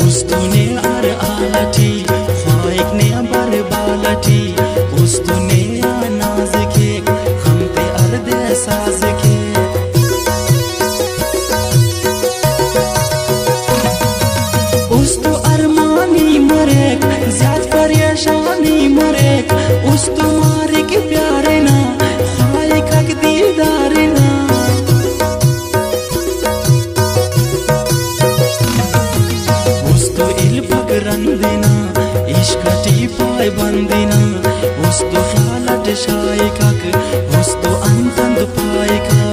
उस्तुने are आलटी ख्वाइक ने बर बालटी उस्तुने नाज के हम पे अर्दे साज के उस्तु अरमानी मरेक ज्याद परेशानी मरेक उस्तु मारे के प्यारे ना ख्वाइक हक दीदार ना उस्तु इल पगरंदिना इश्कटी पाय बंदिना उस्तु ख्यालट शायकक उस्तु अंतंद पायकक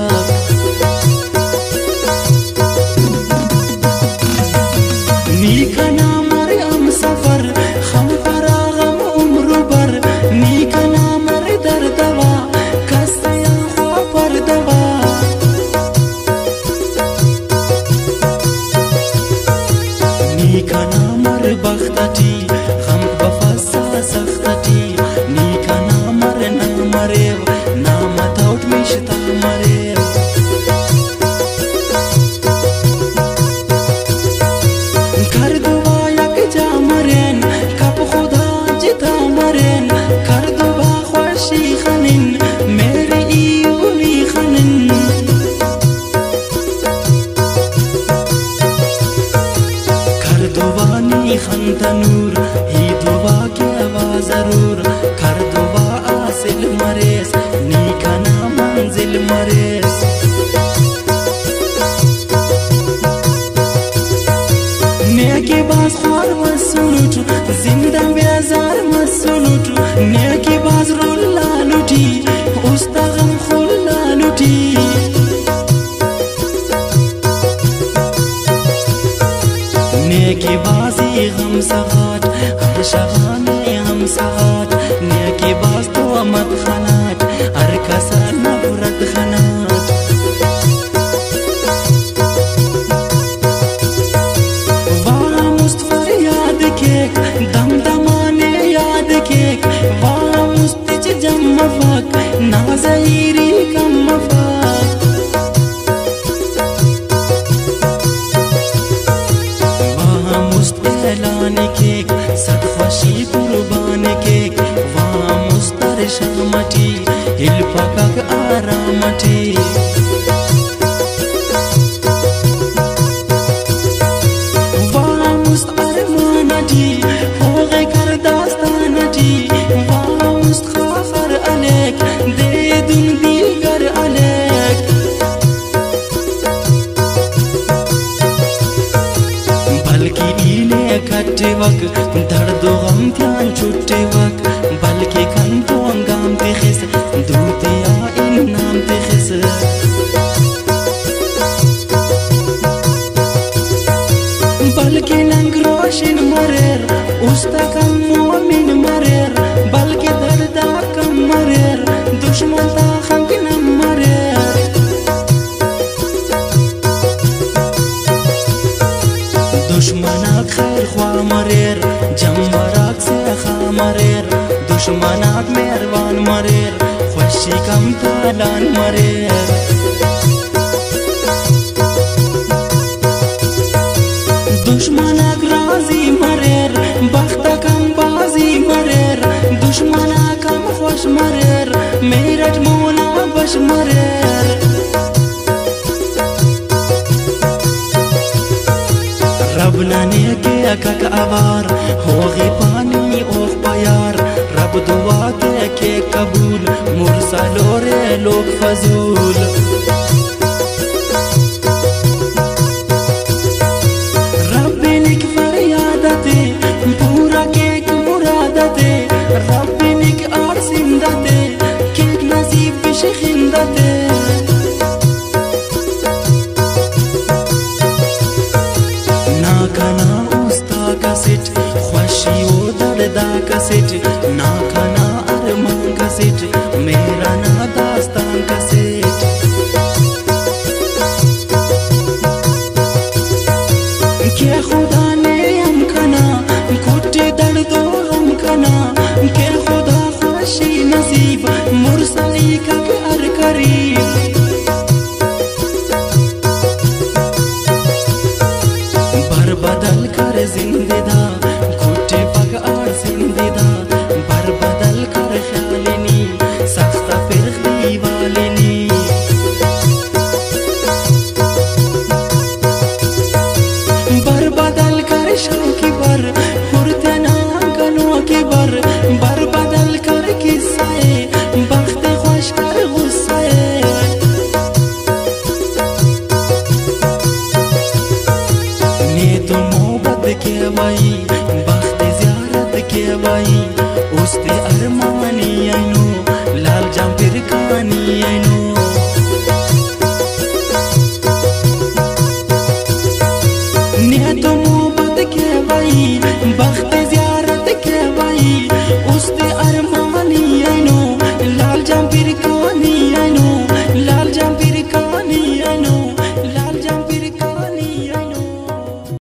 नीका नाम रे हम सफर हम फरागम उम्र बर नीका नाम रे दर्दवा कसया पर दवा नीका नाम रे बख्तटी हम बफसा सख्तटी नीका नाम रे नाम रे नाम तौट मिशता मरे कर दुआ यक जा मरेन कब खुदा जिता मरेन कर दुआ ख्वाशी खनिन मेरे ईली खनिन कर दुआ नी खन तनूर ही दुआ के आवाज जरूर कर दुआ आसिल मरेस नी कना मंजिल मरेस नेकी बाज ख्वार मसलुट जिंदा बेजार मसलुट नेकी बाज रुल्ला लुटी उस्तगम खुल्ला लुटी नेकी बाजी हम सगाट हर शगाने हम सगाट नेकी बाज तो अमद खनाट हर कसा नफरत खनाट दम दमाने याद केक वाह मुस्तिज जम फक नाज़हीरी कम फक वाह मुस्तलान केक सदफशी कुर्बान केक वाह मुस्तर शामटी हिल फकक आरामटी होगे कर दास्तानटी वाह मुस्तखाफर अलेक दे दुन दीगर अलेक बल्कि इले कट्टे वक दर्द गम ध्यान छुट्टे वक बल्कि कंतो अंगाम ते खिस दूतिया इन नाम ते खिस बल्कि लंग रोशन मरेर उस्तकम मोमिन मरेर बल्कि दर्दा कम मरेर दुश्मन ता खंगनम मरेर दुश्मनाक खैर ख्वा मरेर जमराक से खा मरेर दुश्मनाक मेहरबान मरेर खुशी कम तालान मरेर दुश्मनाक राजी मरेर बख्तकम बाजी मरेर दुश्मनाकम खुश मरेर मेरठ मोना बश मरेर रब नने के अकक आवार होगी पानी ओख प्यार रब दुआ के कबूल मुरसलो रे लोग फजूल पूरा केक मुरादते रब्बिनिक आर सिंदते केक नसीब बिशखिंदते ना कना उस्ता का सिट खुशी ओ दर्दा का सिट ना कना अरमान का सिट मेरा ना दास्तान का सिट के खुदा ने हम कना कुटे दर्दो हम कना के खुदा खुशी नसीब मुरसली का घर करीब बर बदल कर जिंदगी जिंदा घुटे पग आड़ जिंदा बर बदल कर ख्यालिनी सख्ता फिर वालिनी बर बदल कर शौकी बर हुरतना गनों की बर बदल कर किस्से बख्त खुश कर गुस्से ने तो मोहब्बत के वही बख्त ज़ियारत के वही उस पे अरमान